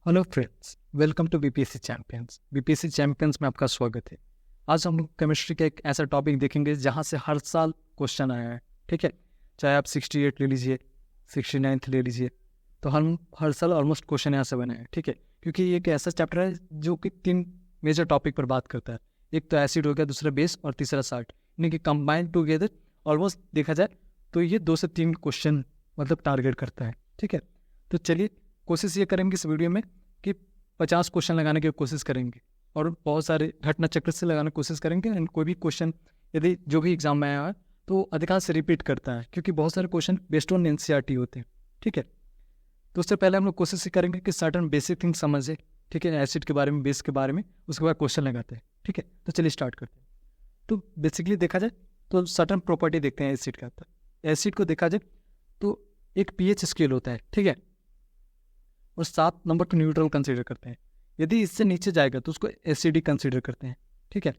Hello friends, welcome to BPSC champions. BPSC champions में आपका स्वागत है। आज हम लोग केमिस्ट्री का एक ऐसा टॉपिक देखेंगे जहाँ से हर साल क्वेश्चन आया है। ठीक है, चाहे आप 68 ले लीजिए, 69 ले लीजिए, तो हम हर साल ऑलमोस्ट क्वेश्चन यहाँ से बने हैं। ठीक है, क्योंकि ये एक ऐसा चैप्टर है जो कि 3 मेजर टॉपिक पर बात करता है। एक तो एसिड हो गया, दूसरा बेस और तीसरा साल्ट, यानी कि कंबाइंड टुगेदर ऑलमोस्ट देखा जाए तो ये 2 से 3 क्वेश्चन मतलब टारगेट करता है। ठीक है, तो चलिए कोशिश ये करेंगे इस वीडियो में कि 50 क्वेश्चन लगाने की कोशिश करेंगे और बहुत सारे घटना चक्र से लगाने की कोशिश करेंगे। एंड कोई भी क्वेश्चन यदि जो भी एग्जाम में आया है तो अधिकांश से रिपीट करता है, क्योंकि बहुत सारे क्वेश्चन बेस्ड ऑन एनसीईआरटी होते हैं। ठीक है, तो उससे पहले हम लोग कोशिश करेंगे कि सर्टन बेसिक थिंग समझे। ठीक है, एसिड के बारे में, बेस के बारे में, उसके बाद क्वेश्चन लगाते हैं। ठीक है, तो चलिए स्टार्ट करते हैं। तो बेसिकली देखा जाए तो सर्टन प्रॉपर्टी देखते हैं एसिड का। एसिड को देखा जाए तो एक पीएच स्केल होता है। ठीक है, और 7 नंबर को न्यूट्रल कंसीडर करते हैं। यदि इससे नीचे जाएगा तो उसको एसिडिक कंसीडर करते हैं। ठीक है,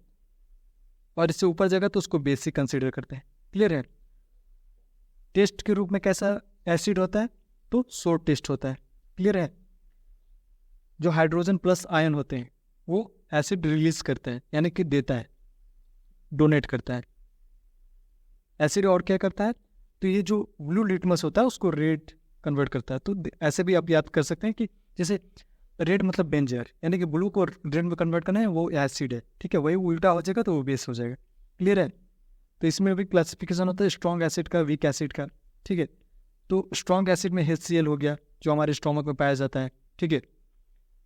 और इससे ऊपर जाएगा तो उसको बेसिक कंसीडर करते हैं। क्लियर है? टेस्ट के रूप में कैसा एसिड होता है? तो सोर टेस्ट होता है। क्लियर है? जो हाइड्रोजन प्लस आयन होते हैं वो एसिड रिलीज करते हैं, यानी कि देता है, डोनेट करता है। एसिड और क्या करता है? तो ये जो ब्लू लिटमस होता है उसको रेड कन्वर्ट करता है। तो ऐसे भी आप याद कर सकते हैं कि जैसे रेड मतलब बेंजर, यानी कि ब्लू को रेड में कन्वर्ट करना है, वो एसिड है। ठीक है, वही उल्टा हो जाएगा तो वो बेस हो जाएगा। क्लियर है? तो इसमें भी क्लासिफिकेशन होता है स्ट्रॉन्ग एसिड का, वीक एसिड का। ठीक है, तो स्ट्रॉन्ग एसिड में HCl हो गया जो हमारे स्टोमक में पाया जाता है। ठीक है,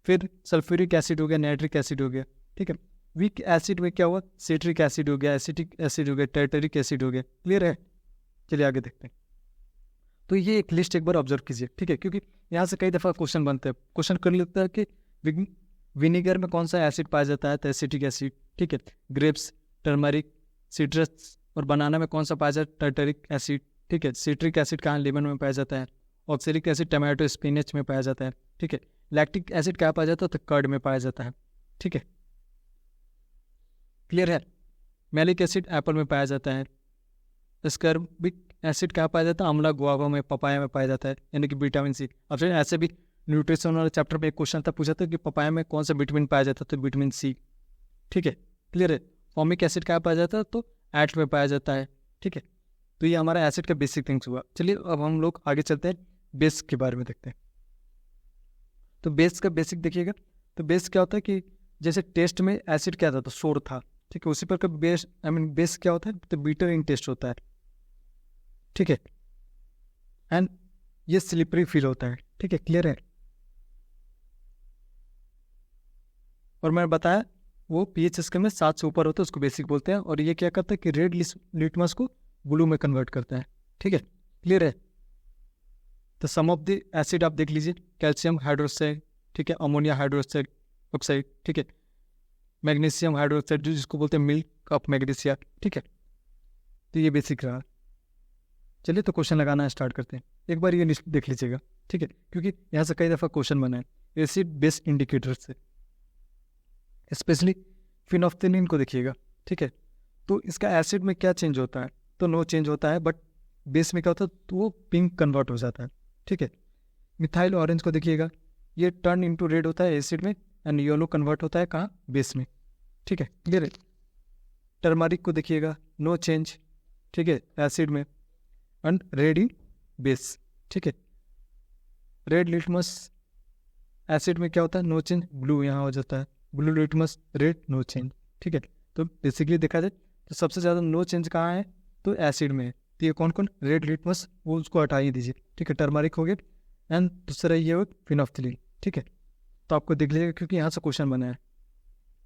फिर सल्फ्यूरिक एसिड हो गया, नाइट्रिक एसिड हो गया। ठीक है, वीक एसिड में क्या हुआ? सिट्रिक एसिड हो गया, एसिटिक एसिड हो गया, टार्टरिक एसिड हो गया। क्लियर है? चलिए आगे देखते हैं। तो ये एक लिस्ट एक बार ऑब्जर्व कीजिए। ठीक है, क्योंकि यहाँ से कई दफ़ा क्वेश्चन बनते हैं। क्वेश्चन कर लेता है कि विनीगर में कौन सा एसिड पाया जाता है? तो एसिटिक एसिड। ठीक है, ग्रेप्स, टर्मरिक, सिट्रस और बनाना में कौन सा पाया जाता है? Tartaric acid. ठीक है, सिट्रिक एसिड कहाँ? लेमन में पाया जाता है। ऑक्सैलिक एसिड टमाटो, स्पिनच में पाया जाता है। ठीक है, लैक्टिक एसिड कहाँ पाया जाता है? तो कर्ड में पाया जाता है। ठीक है, क्लियर है? मैलिक एसिड एप्पल में पाया जाता है। स्कर्बिक एसिड कहाँ पाया जाता है? आंवला, गुआवा में, पपाया में पाया जाता है, यानी कि विटामिन सी। अब ऐसे भी न्यूट्रिशन वाले चैप्टर में एक क्वेश्चन था, पूछा था कि पपाया में कौन सा विटामिन पाया जाता है? तो विटामिन सी। ठीक है, क्लियर है? फॉर्मिक एसिड कहाँ पाया जाता है? तो एट में पाया जाता है। ठीक है, तो ये हमारा एसिड का बेसिक थिंग्स हुआ। चलिए अब हम लोग आगे चलते हैं, बेस के बारे में देखते हैं। तो बेस का बेसिक देखिएगा। तो बेस क्या होता है कि जैसे टेस्ट में एसिड क्या था? तो सोर था। ठीक है, उसी पर बेस बेस क्या होता है? तो बीटर इन टेस्ट होता है। ठीक है, एंड ये स्लिपरी फील होता है। ठीक है, क्लियर है? और मैंने बताया वो पीएच स्केल में 7 से ऊपर होता है उसको बेसिक बोलते हैं। और ये क्या करता है कि रेड लिटमस को ब्लू में कन्वर्ट करता है। ठीक है, क्लियर है? तो सम ऑफ द एसिड आप देख लीजिए, कैल्शियम हाइड्रोक्साइड, ठीक है, अमोनिया हाइड्रोक्साइड ऑक्साइड, ठीक है, मैग्नीशियम हाइड्रोक्साइड जिसको बोलते हैं मिल्क ऑफ मैग्नीशिया। ठीक है, तो ये बेसिक रहा। चलिए तो क्वेश्चन लगाना स्टार्ट करते हैं। एक बार ये लिस्ट देख लीजिएगा। ठीक है, क्योंकि यहाँ से कई दफ़ा क्वेश्चन बना है एसिड बेस इंडिकेटर से, स्पेशली फिनोफ्थेलिन को देखिएगा। ठीक है, तो इसका एसिड में क्या चेंज होता है? तो नो चेंज होता है, बट बेस में क्या होता है? तो वो पिंक कन्वर्ट हो जाता है। ठीक है, मिथाइल ऑरेंज को देखिएगा, ये टर्न इनटू रेड होता है एसिड में, एंड येलो कन्वर्ट होता है कहाँ? बेस में। ठीक है, क्लियर है? टर्मरिक को देखिएगा, नो चेंज, ठीक है, एसिड में, एंड रेड इन बेस। ठीक है, रेड लिटमस एसिड में क्या होता है? नो चेंज, ब्लू यहाँ हो जाता है, blue litmus red, no change. ठीक है, तो बेसिकली देखा जाए तो सबसे ज़्यादा नो चेंज कहाँ है? तो एसिड में है। तो ये कौन कौन? रेड लिटमस, वो उसको हटा ही दीजिए। ठीक है, टर्मरिक हो गया, एंड दूसरा ये हो फिनोफ्थेलिन। ठीक है, तो आपको देख लीजिएगा क्योंकि यहाँ से क्वेश्चन बना है।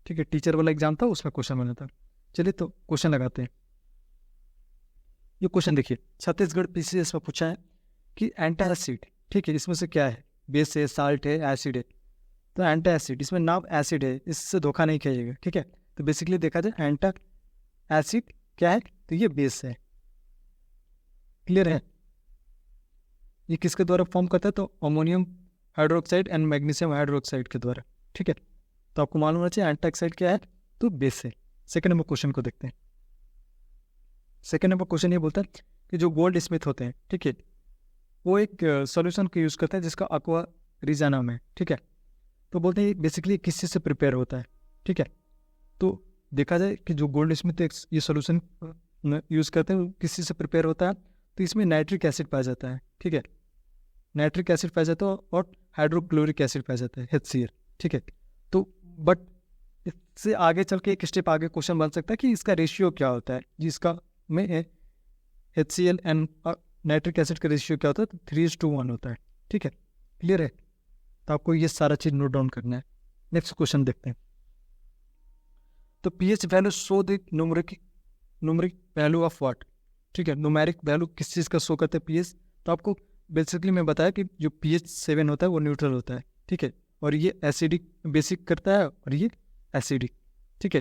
ठीक है, टीचर वाला एग्जाम था उसमें क्वेश्चन बना था। चलिए तो क्वेश्चन लगाते हैं। ये क्वेश्चन देखिए, छत्तीसगढ़ PCS में पूछा है कि एंटासिड, ठीक है, इसमें से क्या है? बेस है, साल्ट है, एसिड है? तो एंटासिड, इसमें नाम एसिड है, इससे धोखा नहीं खाइएगा। ठीक है, तो बेसिकली देखा जाए एंटा एसिड क्या है? तो ये बेस है। क्लियर है? ये किसके द्वारा फॉर्म करता है? तो ammonium hydroxide and magnesium hydroxide के द्वारा। ठीक है, तो आपको मालूम होना चाहिए एंटाऑक्साइड क्या है? तो बेस है। सेकेंड नंबर क्वेश्चन को देखते हैं। सेकेंड नंबर क्वेश्चन ये बोलता है कि जो गोल्ड स्मिथ होते हैं, ठीक है, वो एक सॉल्यूशन को यूज़ करते हैं जिसका अक्वा रीजा नाम है। ठीक है, तो बोलते हैं बेसिकली किस चीज़ से प्रिपेयर होता है, ठीक है। तो देखा जाए कि जो गोल्ड स्मिथ ये सोल्यूशन यूज़ करते हैं किस चीज़ से प्रिपेयर होता है, तो इसमें नाइट्रिक एसिड पाया जाता है, ठीक है। नाइट्रिक एसिड पाया जाता है और हाइड्रोक्लोरिक एसिड पाया जाता है, HCl, ठीक है। तो बट इससे आगे चल के एक स्टेप आगे क्वेश्चन बन सकता है कि इसका रेशियो क्या होता है, जिसका में HCl एंड नाइट्रिक एसिड का रेशियो क्या होता है, तो 3:1 होता है, ठीक है। क्लियर है? तो आपको ये सारा चीज़ नोट डाउन करना है। नेक्स्ट क्वेश्चन देखते हैं। तो pH value show the numeric value of what, ठीक है। न्यूमेरिक वैल्यू किस चीज़ का शो करते हैं pH, तो आपको बेसिकली मैं बताया कि जो pH 7 होता है वो न्यूट्रल होता है, ठीक है। और ये एसिडिक बेसिक करता है और ये एसिडिक, ठीक है।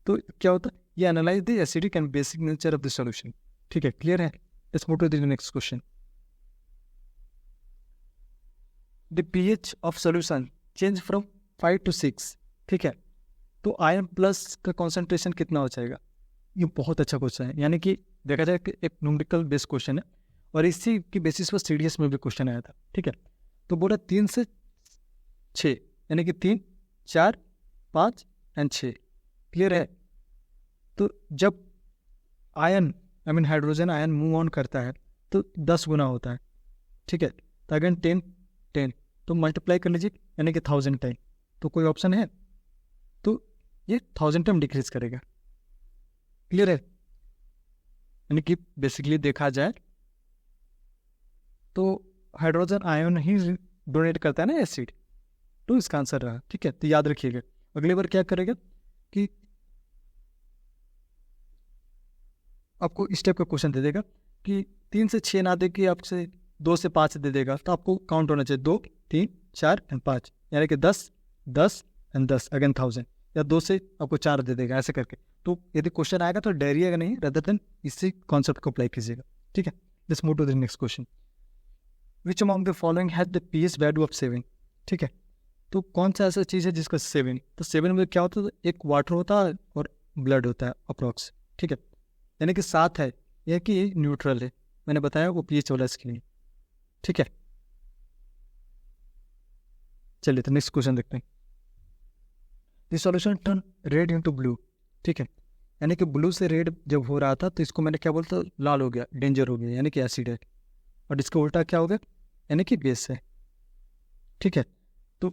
तो क्या होता है, ये analyse the acidic and basic nature of the solution, ठीक है। क्लियर है? Let's move to the next question. The pH of solution change from 5 to 6, ठीक है। तो आयरन प्लस का कॉन्सेंट्रेशन कितना हो जाएगा? ये बहुत अच्छा क्वेश्चन है, यानी कि देखा जाए कि एक न्यूमेरिकल बेस्ड क्वेश्चन है और इसी की बेसिस पर CDS में भी क्वेश्चन आया था, ठीक है। तो बोला 3 से 6, यानी कि 3, 4, 5 एंड 6। क्लियर है? तो जब ion hydrogen ion move on करता है तो 10 गुना होता है, ठीक है। तो अगेन 10 तो मल्टीप्लाई कर लीजिए, यानी कि 1000 टाइम। तो कोई ऑप्शन है तो ये 1000 टाइम डिक्रीज करेगा। क्लियर है? यानी कि बेसिकली देखा जाए तो हाइड्रोजन आयन ही डोनेट करता है ना एसिड, तो इसका आंसर रहा, ठीक है। तो याद रखिएगा, अगली बार क्या करेगा कि आपको इस टाइप का क्वेश्चन दे देगा कि 3 से 6 ना दे के आपसे 2 से 5 दे देगा, तो आपको काउंट होना चाहिए 2, 3, 4 एंड 5, यानी कि 10, 10 एंड 10 अगेन 1000, या 2 से आपको 4 दे देगा, ऐसे करके। तो यदि क्वेश्चन आएगा तो डरिएगा नहीं, रदर देन इसी कॉन्सेप्ट को अप्लाई कीजिएगा, ठीक है। Let's move to the next question. Which among the following has the pH value of 7, ठीक है। तो कौन सा ऐसा चीज़ है जिसका 7, तो 7 में क्या होता है, एक वाटर होता है और ब्लड होता है अप्रॉक्स, ठीक है। यानी कि 7 है, यह कि न्यूट्रल है, मैंने बताया वो pH वाला इसके लिए, ठीक है। चलिए तो नेक्स्ट क्वेश्चन देखते हैं। The solution turn red into blue, ठीक है। यानी कि ब्लू से रेड जब हो रहा था तो इसको मैंने क्या बोलता, लाल हो गया, डेंजर हो गया, यानी कि एसिड है। और इसका उल्टा क्या हो गया, यानी कि बेस है, ठीक है। तो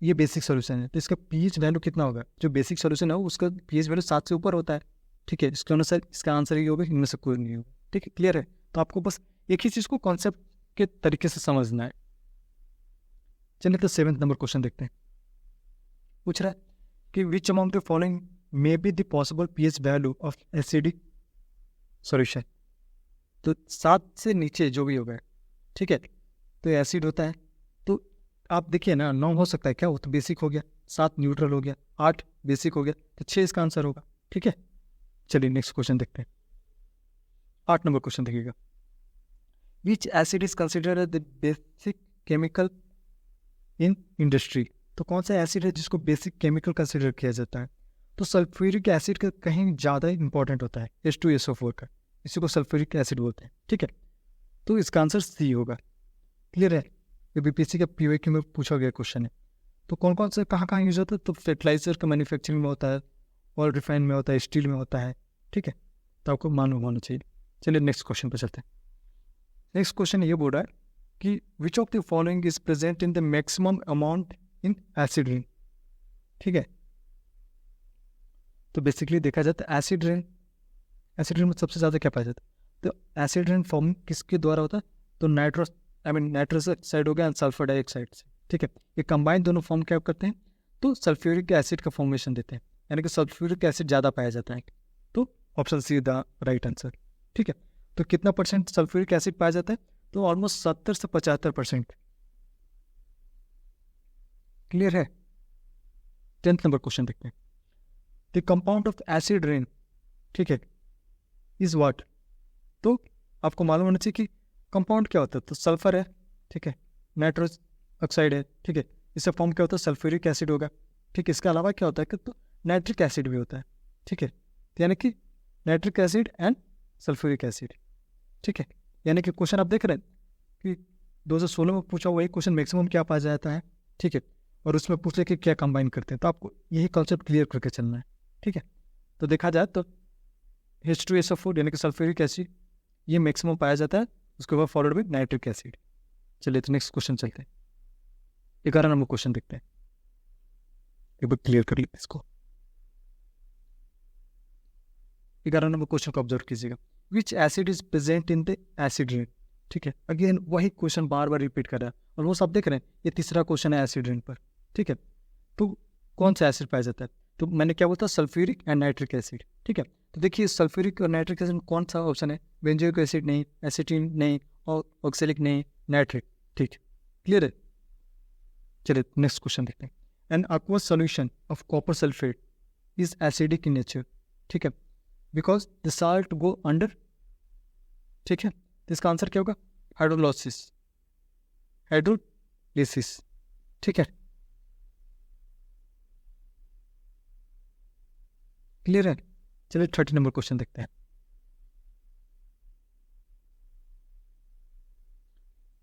ये बेसिक सॉल्यूशन है, तो इसका pH वैल्यू कितना होगा, जो बेसिक सॉल्यूशन है उसका pH वैल्यू 7 से ऊपर होता है, ठीक है। इसके अनुसार इसका आंसर ये होगा, इनमें से कोई नहीं होगा, ठीक है। क्लियर है? तो आपको बस एक ही चीज़ को कॉन्सेप्ट के तरीके से समझना है। चलिए तो 7th नंबर क्वेश्चन देखते हैं। पूछ रहा है कि विच among the following may be the possible pH value of acidic solution. तो 7 से नीचे जो भी होगा, ठीक है, तो एसिड होता है। तो आप देखिए ना, 9 हो सकता है क्या, वो तो बेसिक हो गया, 7 न्यूट्रल हो गया, 8 बेसिक हो गया, तो 6 इसका आंसर होगा, ठीक है। चलिए नेक्स्ट क्वेश्चन देखते हैं। 8 नंबर क्वेश्चन देखिएगा। विच acid is considered the basic chemical in industry. तो कौन सा एसिड है जिसको बेसिक केमिकल कंसिडर किया जाता है, तो सल्फ्यूरिक एसिड का कहीं ज़्यादा इंपॉर्टेंट होता है, H2SO4 का, इसी को सल्फ्यूरिक एसिड बोलते हैं, ठीक है। तो इसका आंसर C होगा। क्लियर है? ये BPSC का PYQ में पूछा गया क्वेश्चन है। तो कौन कौन से कहाँ यूज होता है, तो फर्टिलाइजर का मैन्युफैक्चरिंग में होता है, और रिफाइन में होता है, स्टील में होता है, ठीक है। तो आपको मालूम होना चाहिए। चलिए नेक्स्ट क्वेश्चन पर चलते हैं। नेक्स्ट क्वेश्चन ये बोल रहा है कि which of the following is present in the maximum amount in acid rain, ठीक है। तो बेसिकली देखा जाए तो एसिड रेन में सबसे ज़्यादा क्या पाया जाता है, तो एसिड रेन फॉर्म किसके द्वारा होता है, तो नाइट्रस ऑक्साइड हो गया एंड सल्फर डाइऑक्साइड से, ठीक है। ये कंबाइन दोनों फॉर्म क्या करते हैं, तो सल्फ्यूरिक एसिड का फॉर्मेशन देते हैं, यानी कि सल्फ्यूरिक एसिड ज़्यादा पाया जाता है। तो option see the right answer, ठीक है। तो कितना परसेंट सल्फ्यूरिक एसिड पाया जाता है, तो ऑलमोस्ट 70 से 75%। क्लियर है? 10th नंबर क्वेश्चन देखते हैं। The compound of acid rain, ठीक है, इज व्हाट। तो आपको मालूम होना चाहिए कि कंपाउंड क्या होता है, तो सल्फर है, ठीक है, नाइट्रस ऑक्साइड है, ठीक है। इससे फॉर्म क्या होता है, सल्फ्यूरिक एसिड होगा, ठीक है। इसके अलावा क्या होता है कि तो नाइट्रिक एसिड भी होता है, ठीक है। यानी कि nitric acid and sulphuric acid, ठीक है। यानी कि क्वेश्चन आप देख रहे हैं कि 2016 में पूछा हुआ एक क्वेश्चन मैक्सिमम क्या पाया जाता है, ठीक है। और उसमें पूछ ले कि क्या कंबाइन करते हैं, तो आपको यही कॉन्सेप्ट क्लियर करके चलना है, ठीक है। तो देखा जाए तो H2SO4 यानी कि सल्फ्यूरिक एसिड ये मैक्सिमम पाया जाता है, उसके बाद फॉलोड बाय नाइट्रिक एसिड। चलिए तो नेक्स्ट क्वेश्चन चलते हैं, 11 नंबर क्वेश्चन देखते हैं, एक बार क्लियर कर लेते इसको। 11 नंबर क्वेश्चन को ऑब्जर्व कीजिएगा, विच acid is present in the acid rain, ठीक है। अगेन वही क्वेश्चन बार बार रिपीट कर रहा है, और वो सब देख रहे हैं, ये तीसरा क्वेश्चन है एसिड रेन पर, ठीक है। तो कौन सा एसिड पाया जाता है, तो मैंने क्या बोलता, सल्फ्यूरिक एंड नाइट्रिक एसिड, ठीक है। तो देखिए सल्फ्यूरिक और नाइट्रिक एसिड कौन सा ऑप्शन है, बेंजोइक एसिड नहीं, एसिटिन नहीं, और ऑक्सैलिक नहीं, नाइट्रिक, ठीक, क्लियर है। चलिए नेक्स्ट क्वेश्चन देखते हैं, N aqueous solution of copper sulfate is acidic in nature, ठीक है, because the salt go under, ठीक है। तो इसका आंसर क्या होगा, हाइड्रोलिसिस, हाइड्रोलिसिस, ठीक है, क्लियर है। चलिए 30 नंबर क्वेश्चन देखते हैं,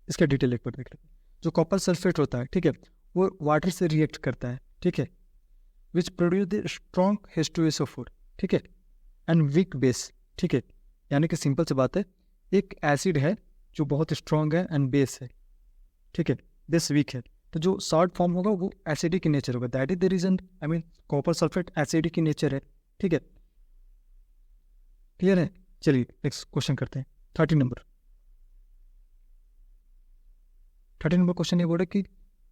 इसका डिटेल एक बार देख लेते हैं। जो कॉपर सल्फेट होता है, ठीक है, वो वाटर से रिएक्ट करता है, ठीक है, which produce the strong H2SO4, ठीक है, एंड वीक बेस, ठीक है। यानी कि सिंपल सी बात है, एक एसिड है जो बहुत स्ट्रॉन्ग है एंड बेस है, ठीक है, बेस वीक है, तो जो सॉल्ट फॉर्म होगा वो एसिडिक इन नेचर होगा, that is the reason, I mean copper sulphate acidic in nature है, ठीक है, क्लियर है। चलिए नेक्स्ट क्वेश्चन करते हैं, 30 नंबर क्वेश्चन ये बोल रहा है कि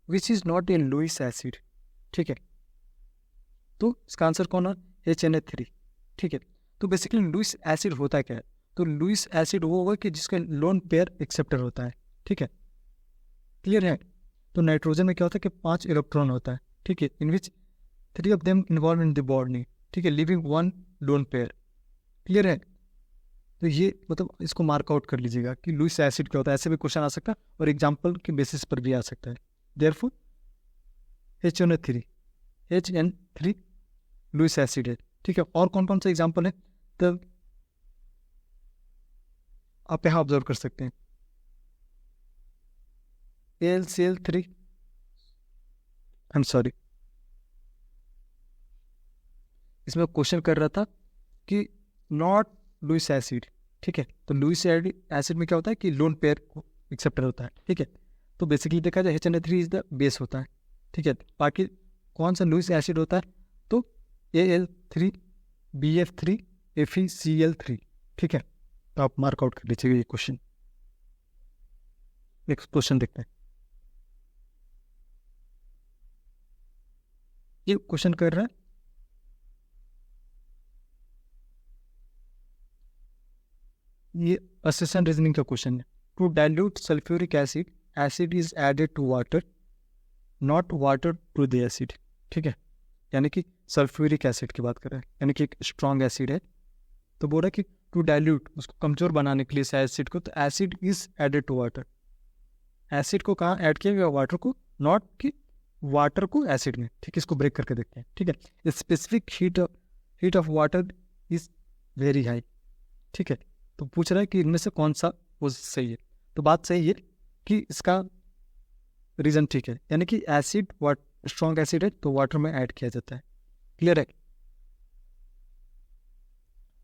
which is not a Lewis acid, ठीक है। तो इसका आंसर कौन है, HNA3, ठीक है। तो बेसिकली लुइस एसिड होता है क्या है, तो लुइस एसिड वो होगा कि जिसका लोन पेयर एक्सेप्टर होता है, ठीक है, क्लियर है। तो नाइट्रोजन में क्या होता है कि 5 इलेक्ट्रॉन होता है, ठीक है, इन विच 3 of them involve in the bonding, ठीक है, लिविंग 1 लोन पेयर, क्लियर है। तो ये मतलब इसको मार्क आउट कर लीजिएगा कि लुइस एसिड क्या होता है, ऐसे भी क्वेश्चन आ सकता है और एग्जाम्पल के बेसिस पर भी आ सकता है। देयरफॉर HN3 लुइस एसिड है, ठीक है। और कौन कौन सा एग्जाम्पल है, तो आप यहाँ ऑब्जर्व कर सकते हैं, AlCl3, आई एम सॉरी, इसमें क्वेश्चन कर रहा था कि नॉट लुइस एसिड, ठीक है। तो लुइस एसिड में क्या होता है कि लोन पेयर एक्सेप्टर होता है, ठीक है। तो बेसिकली देखा जाए HNA3 इज द बेस होता है, ठीक है। बाकी कौन सा लुइस एसिड होता है, तो Al3, BF3, FeCl3, ठीक है। तो आप मार्क आउट कर लीजिएगा ये क्वेश्चन। नेक्स्ट क्वेश्चन देखते हैं, ये क्वेश्चन कर रहा है, ये असेशन रीजनिंग का क्वेश्चन है, to dilute sulphuric acid, acid is added to water, not water to the acid, ठीक है। यानी कि सल्फ्यूरिक एसिड की बात कर रहे हैं, यानी कि एक स्ट्रॉन्ग एसिड है, तो बोल रहा है कि टू डाइल्यूट, उसको कमजोर बनाने के लिए इस एसिड को, तो acid is added to water, acid को कहाँ ऐड किया गया, वाटर को, नॉट कि वाटर को एसिड में, ठीक है। इसको ब्रेक करके देखते हैं, ठीक है। Specific heat of water is very high, ठीक है। तो पूछ रहा है कि इनमें से कौन सा वो सही है, तो बात सही है कि इसका रीजन ठीक है, यानी कि एसिड स्ट्रॉन्ग एसिड है तो वाटर में ऐड किया जाता है, क्लियर है।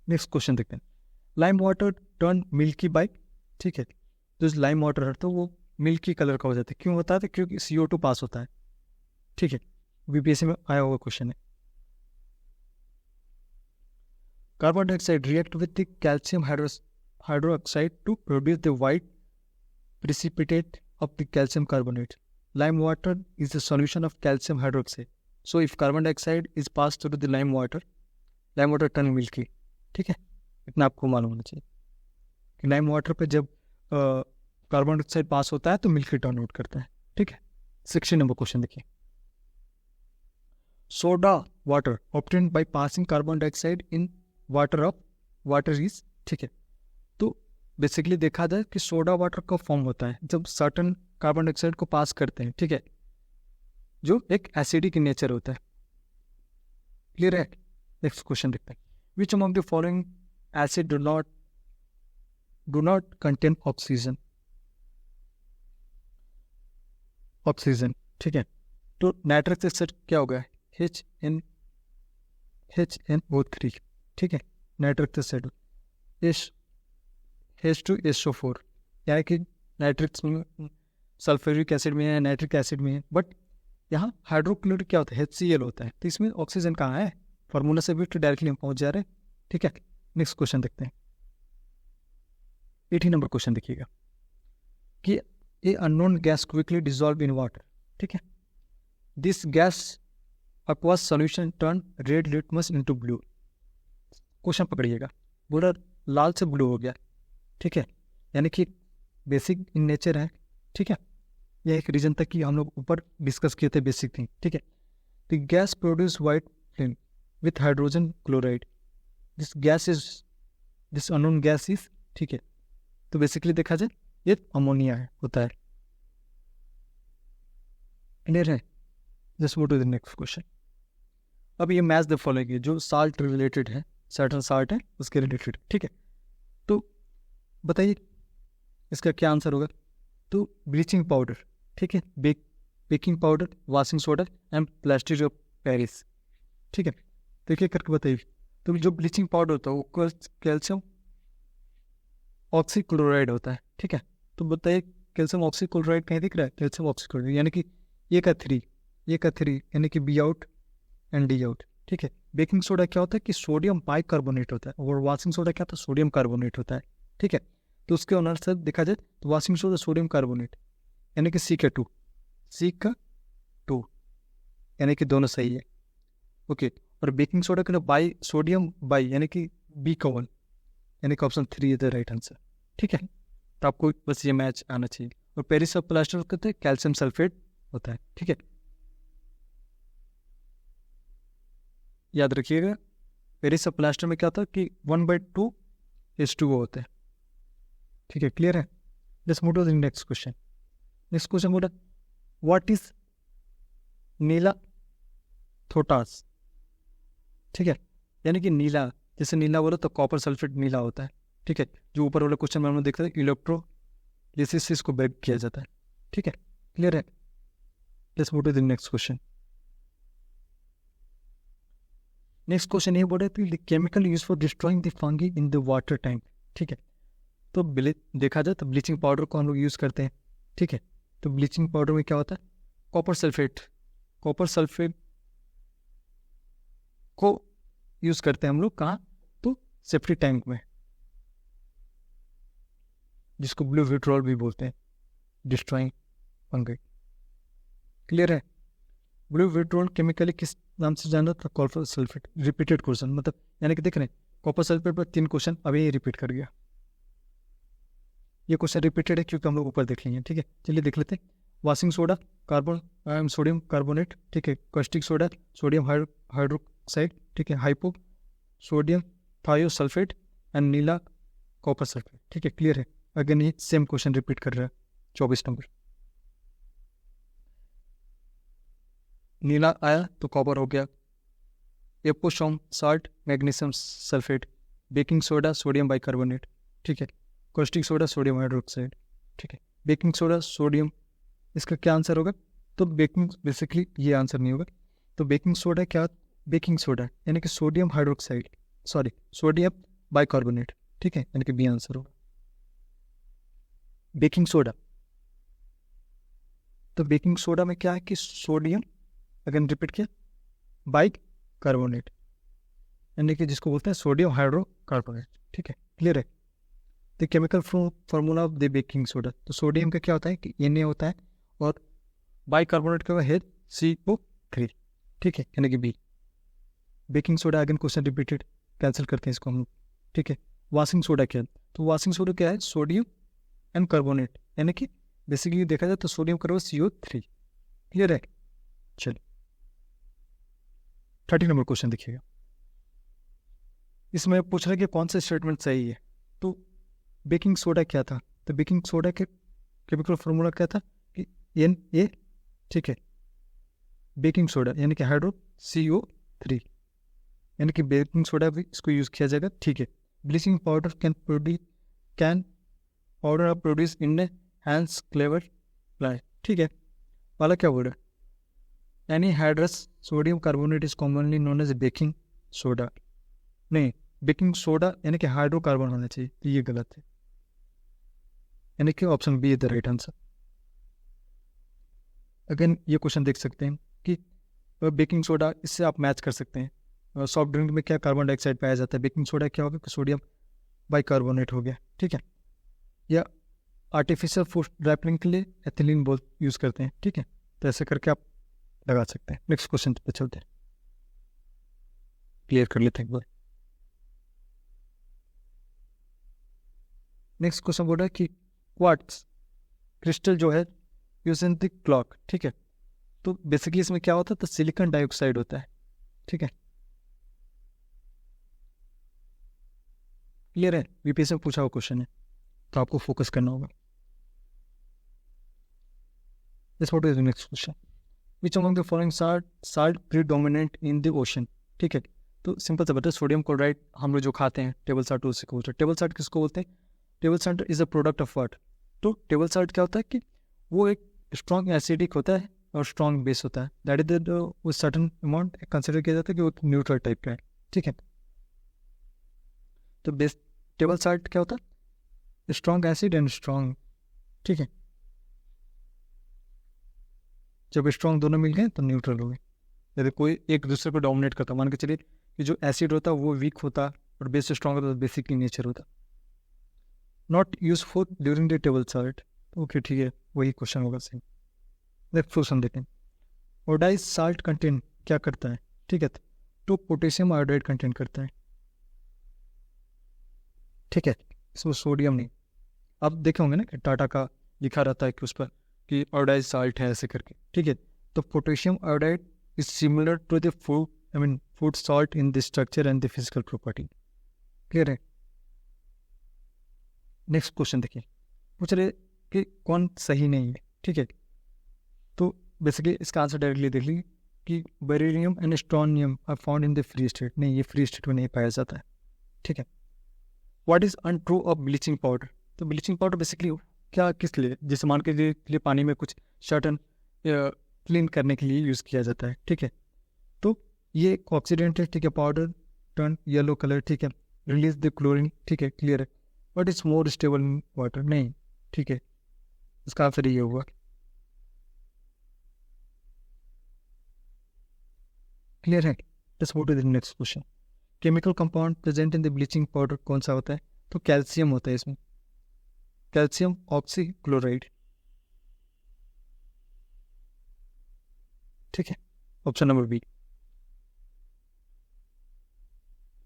नेक्स्ट क्वेश्चन देखते हैं, lime water turn milky by, ठीक है। जो लाइम वाटर है तो वो मिल्की कलर का हो जाता है, क्यों होता है, तो क्योंकि CO2 पास होता है, ठीक है। BPSC में आया हुआ क्वेश्चन है। Carbon dioxide react with the calcium hydroxide to produce the white precipitate of the calcium carbonate. Lime water is a solution of calcium hydroxide. So if carbon dioxide is passed through the lime water turn milky, ठीक है। इतना आपको मालूम होना चाहिए कि lime water पे जब कार्बन डाइऑक्साइड पास होता है तो मिल्की टर्न आउट करता है, ठीक है। 16 नंबर क्वेश्चन देखिए, soda water obtained by passing carbon dioxide in water is, ठीक है। तो बेसिकली देखा जाए कि सोडा वाटर का फॉर्म होता है जब सर्टन कार्बन डाइऑक्साइड को पास करते हैं, ठीक है, जो एक एसिडिक इन नेचर होता है, क्लियर है। नेक्स्ट क्वेश्चन देखते हैं, विच among the following acid do not contain oxygen, ठीक है। तो नाइट्रिक एसिड क्या होगा, HNO3, ठीक है, नाइट्रिक एसिड H2SO4, यानी कि नाइट्रिक्स में सल्फ्यूरिक एसिड में है, नाइट्रिक एसिड में है, बट यहाँ हाइड्रोक्लोरिक क्या होता है, HCl होता है, तो इसमें ऑक्सीजन कहाँ है, फार्मूला से भी तो डायरेक्टली हम पहुंच जा रहे हैं, ठीक है। नेक्स्ट क्वेश्चन देखते हैं, 80 नंबर क्वेश्चन देखिएगा कि a unknown gas quickly dissolve in water, ठीक है, this gas aqueous solution turn red litmus into blue. Question पकड़िएगा, बोला लाल से ब्लू हो गया, ठीक है, यानी कि बेसिक इन नेचर है, ठीक है, यह एक रीजन तक कि हम लोग ऊपर डिस्कस किए थे बेसिक थिंग, ठीक है। The gas produce white flame with hydrogen chloride, this unknown gas is, ठीक है, तो बेसिकली देखा जाए ये अमोनिया है, होता है, क्लियर है। Just move to the next question. अब ये मैच द फॉलोइंग है, जो साल्ट रिलेटेड है, सर्टन साल्ट है उसके रिलेटेड, ठीक है, तो बताइए इसका क्या आंसर होगा। तो ब्लीचिंग पाउडर, ठीक है, baking powder, washing soda and plaster of Paris, ठीक है, देखिए करके बताइए। तो जो ब्लीचिंग पाउडर होता है वो कैल्शियम ऑक्सीक्लोराइड होता है, ठीक है, तो बताइए कैल्शियम ऑक्सीक्लोराइड कहीं दिख रहा है, कैल्शियम ऑक्सीक्लोराइड यानी कि ये का थ्री यानी कि be out and D out, ठीक है। बेकिंग सोडा क्या होता है कि सोडियम बाइकार्बोनेट होता है, और वॉशिंग सोडा क्या होता है, सोडियम कार्बोनेट होता है, ठीक है, तो उसके अनुसार देखा जाए तो वॉशिंग सोडा सोडियम कार्बोनेट यानी कि सी का टू यानी कि दोनों सही है, ओके। और बेकिंग सोडा का सोडियम बाई यानी कि बी का 1 यानी कि option 3 is the right answer, ठीक है, तो आपको बस ये मैच आना चाहिए। और पेरिस ऑफ प्लास्टर कहते हैं कैल्शियम सल्फेट होता है, ठीक है, याद रखिएगा। पेरिस ऑफ प्लास्टर में क्या होता है कि 1/2 H2O होता है, ठीक है, क्लियर है। Let's move to the next question. Next question बोला व्हाट इज नीला थोटास, ठीक है, यानी कि नीला, जैसे नीला बोलो तो कॉपर सल्फेट नीला होता है, ठीक है, जो ऊपर वाला क्वेश्चन में हमने देखा था इलेक्ट्रोलिसिस से इसको ब्रेक किया जाता है, ठीक है, क्लियर है। Let's move to the next question. Next question ये बोल रहे थे chemical use for destroying the fungi in the water tank, ठीक है, तो देखा जाए तो ब्लीचिंग पाउडर को हम लोग यूज़ करते हैं, ठीक है, तो ब्लीचिंग पाउडर में क्या होता है, कॉपर सल्फेट को यूज़ करते हैं हम लोग, कहाँ, तो सेफ्टी टैंक में, जिसको ब्लू विट्रोल भी बोलते हैं, डिस्ट्रॉइंग फंगी, क्लियर है। ब्लू विट्रोल केमिकली किस नाम से जाना था, कॉपर सल्फेट, रिपीटेड क्वेश्चन, मतलब यानी कि देख रहे हैं कॉपर सल्फेट पर 3 क्वेश्चन अभी ही रिपीट कर गया, ये क्वेश्चन रिपीटेड है क्योंकि हम लोग ऊपर देख लेंगे, ठीक है, चलिए देख लेते हैं। वॉशिंग सोडा सोडियम कार्बोनेट, ठीक है, कॉस्टिक सोडा सोडियम हाइड्रोक्साइड, ठीक है, hypo sodium thiosulphate and Neela copper sulphate, ठीक है, क्लियर है। अगेन ये सेम क्वेश्चन रिपीट कर रहा है। 24 नंबर, नीला आया तो कॉपर हो गया, Epsom salt magnesium sulphate, baking soda sodium bicarbonate, ठीक है, कॉस्टिक सोडा सोडियम हाइड्रोक्साइड, ठीक है, बेकिंग सोडा सोडियम, इसका क्या आंसर होगा, तो बेकिंग बेसिकली ये आंसर नहीं होगा, तो बेकिंग सोडा क्या, बेकिंग सोडा यानी कि sodium hydroxide, sorry sodium bicarbonate, ठीक है, यानी कि बी आंसर होगा। बेकिंग सोडा, तो बेकिंग सोडा में क्या है कि सोडियम, अगेन रिपीट किया, बाइकार्बोनेट यानी कि जिसको बोलते हैं सोडियम हाइड्रोकार्बोनेट, ठीक है, क्लियर है। The chemical formula of the baking soda, तो सोडियम का क्या होता है कि Na होता है, और बाइकार्बोनेट का है CO3, ठीक है, यानी कि B. Baking soda again question repeated, cancel करते हैं इसको हम लोग, ठीक है। वॉशिंग सोडा क्या है, तो वॉशिंग सोडा क्या है, सोडियम एंड कार्बोनेट यानी कि बेसिकली देखा जाए तो सोडियम कार्बोनेट CO3, क्लियर है। चलिए 30 नंबर क्वेश्चन देखिएगा, इसमें पूछ रहा है कि कौन सा स्टेटमेंट सही है। तो बेकिंग सोडा क्या था, तो बेकिंग सोडा के केमिकल फार्मूला क्या था कि Na, ठीक है, बेकिंग सोडा यानी कि हाइड्रो CO3 यानी कि बेकिंग सोडा भी इसको यूज़ किया जाएगा, ठीक है। Bleaching powder can powder of produce in hence clever fly, ठीक है, वाला क्या बोल रहा है, anhydrous sodium carbonate is commonly known as baking soda. नहीं, बेकिंग सोडा यानी कि हाइड्रोकार्बन होना चाहिए, तो ये गलत है, यानी कि option B is the right answer. Again ये क्वेश्चन देख सकते हैं कि बेकिंग सोडा, इससे आप मैच कर सकते हैं। सॉफ्ट ड्रिंक में क्या कार्बन डाइऑक्साइड पाया जाता है, बेकिंग सोडा क्या होगा, सोडियम बाइकार्बोनेट हो गया, ठीक है। या आर्टिफिशियल फूड रैपलिंग के लिए एथिलीन बोल यूज़ करते हैं, ठीक है। तो ऐसे करके आप लगा सकते हैं। नेक्स्ट क्वेश्चन पे चलते हैं, क्लियर कर लेते हैं एक बार। नेक्स्ट क्वेश्चन बोल रहा है कि क्वार्ट्ज क्रिस्टल जो है यूज इन द क्लॉक, ठीक है। तो बेसिकली इसमें क्या होता है, तो सिलिकॉन डाइऑक्साइड होता है, ठीक है। क्लियर है, बीपीएससी में पूछा हुआ क्वेश्चन है, तो आपको फोकस करना होगा। This what is the next question, which among the following salt predominant in the ocean, ठीक है। तो सिंपल सा बता, सोडियम क्लोराइड हम लोग जो खाते हैं टेबल साल्ट, उसको बोलते हैं। टेबल साल्ट किसको बोलते हैं, table salt is a product of what. तो टेबल साल्ट क्या होता है कि वो एक स्ट्रॉन्ग एसिडिक होता है और स्ट्रॉन्ग बेस होता है, दैट इज वो सर्टन अमाउंट कंसिडर किया जाता है कि वो न्यूट्रल टाइप का है, ठीक है। तो बेस टेबल साल्ट क्या होता है, स्ट्रॉन्ग एसिड एंड स्ट्रॉन्ग, ठीक है। जब स्ट्रॉन्ग दोनों मिल गए तो न्यूट्रल हो गए। यदि कोई एक दूसरे को डोमिनेट करता, मान के चलिए कि जो एसिड होता है वो वीक होता और बेस स्ट्रॉन्ग होता, तो बेसिकली नेचर होता। Not useful during the table salt, okay ठीक है, वही क्वेश्चन होगा सेम। नेक्स्ट क्वेश्चन देखें, ओडाइज साल्ट कंटेंट क्या करता है, ठीक है। तो पोटेशियम आयोडाइड कंटेंट करता है, ठीक है। इसमें सोडियम नहीं। आप देखे होंगे ना कि टाटा का लिखा रहता है कि उस पर कि आयोडाइज साल्ट है ऐसे करके, ठीक है। तो potassium iodide is similar to the food salt in the structure and the physical property, clear है। नेक्स्ट क्वेश्चन देखिए, पूछ रहे कि कौन सही नहीं है, ठीक है। तो बेसिकली इसका आंसर डायरेक्टली देख लीजिए कि beryllium and strontium are found in the free state, नहीं ये फ्री स्टेट में नहीं पाया जाता है, ठीक है। What is untrue of bleaching powder, तो ब्लीचिंग पाउडर बेसिकली क्या किस लिए, जैसे मान के लिए पानी में कुछ सर्टन क्लीन करने के लिए यूज़ किया जाता है, ठीक है। तो ये एक ऑक्सीडेंट है, ठीक है। पाउडर टर्न येलो कलर, ठीक है, रिलीज द क्लोरीन, ठीक है, क्लियर है। But it's more stable in water, नहीं, ठीक है। इसका आंसर ये हुआ, क्लियर है। Let's move to the next question, chemical compound present in the bleaching powder कौन सा होता है, तो कैल्शियम होता है इसमें, कैल्शियम ऑक्सी क्लोराइड, ठीक है। Option number B.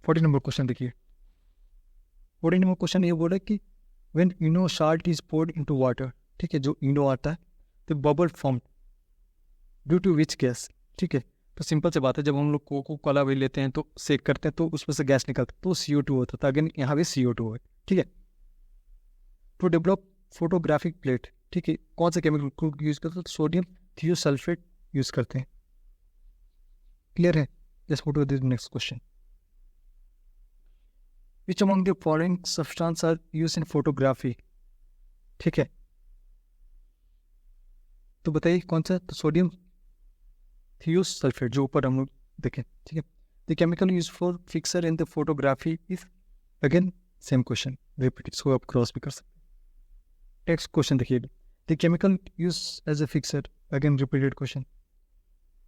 40 number question देखिए, 40 नंबर क्वेश्चन ये बोल रहा है कि when Eno salt is poured into water, ठीक है, जो इनो आता है तो bubble form due to which gas, ठीक है। तो सिंपल सी बात है, जब हम लोग कोको कोला भी लेते हैं तो सेक करते हैं तो उसमें से गैस निकलता है, तो CO2 होता था, अगेन यहाँ भी CO2 है, ठीक है। टू डेवलप फोटोग्राफिक प्लेट, ठीक है, कौन से केमिकल यूज करते हैं, तो सोडियम थियोसल्फेट यूज करते हैं, क्लियर है। Just go to the next question, which among the following substance are use in photography, ठीक है। तो बताइए कौन सा, तो सोडियम थियोसल्फेट जो ऊपर हम लोग देखें, ठीक है। The chemical use for fixer in the photography is, again same question repeat, इसको आप क्रॉस भी कर सकते हैं। नेक्स्ट क्वेश्चन देखिए, the chemical use as a fixer, again repeated question.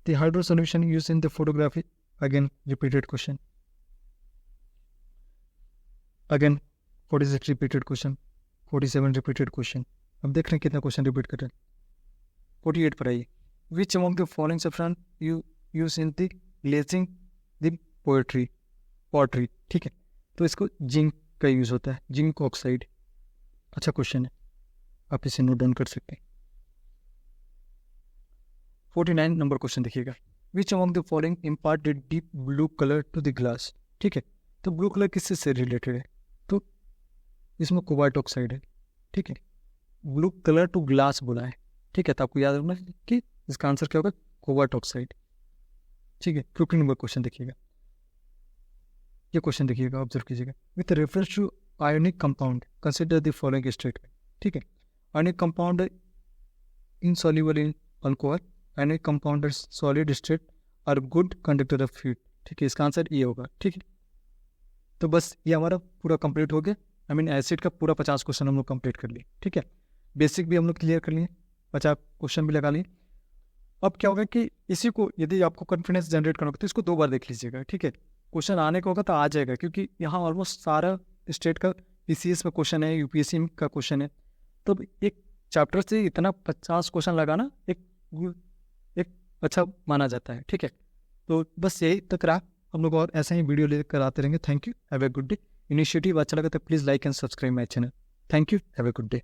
The hydro solution use in the photography, again repeated question, again 46 repeated question, 47 repeated question. अब देख रहे हैं कितना क्वेश्चन रिपीट कर रहे हैं। 48 पर आइए, विच among the following substance you use in the glazing the pottery, ठीक है। तो इसको जिंक का यूज होता है, जिंक ऑक्साइड, अच्छा क्वेश्चन है, आप इसे नोट डाउन कर सकते हैं। 49 नंबर क्वेश्चन देखिएगा, which among the following impart the deep blue colour to the glass, ठीक है। तो ब्लू कलर किससे से रिलेटेड है, तो इसमें कोबाल्ट ऑक्साइड है, ठीक है। ब्लू कलर टू ग्लास बोला है, ठीक है। तो आपको याद रखना कि इसका आंसर क्या होगा, कोबाल्ट ऑक्साइड, ठीक है। 50 नंबर क्वेश्चन देखिएगा, ये क्वेश्चन देखिएगा, ऑब्जर्व कीजिएगा, with reference to ionic compound consider the following statement, ठीक है। Ionic compound insoluble in alcohol, any compound solid state are good conductor of heat. ठीक है, इसका आंसर ये होगा। ठीक है, तो बस ये हमारा पूरा कंप्लीट हो गया। आई मीन एसिड का पूरा 50 क्वेश्चन हम लोग कंप्लीट कर लिए। ठीक है, बेसिक भी हम लोग क्लियर कर लिए, 50 क्वेश्चन भी लगा लिए। अब क्या होगा कि इसी को यदि आपको कॉन्फिडेंस जनरेट करना होगा तो इसको 2 बार देख लीजिएगा। ठीक है, क्वेश्चन आने को होगा तो आ जाएगा, क्योंकि यहाँ ऑलमोस्ट सारा स्टेट का पीसीएस में क्वेश्चन है, यूपीएससी का क्वेश्चन है। तो एक चैप्टर से इतना 50 क्वेश्चन लगाना एक अच्छा माना जाता है। ठीक है, तो बस यही तक रहा। हम लोग और ऐसे ही वीडियो लेकर आते रहेंगे। Thank you, have a good day. Initiative अच्छा लगा तो please like and subscribe my channel. Thank you, have a good day.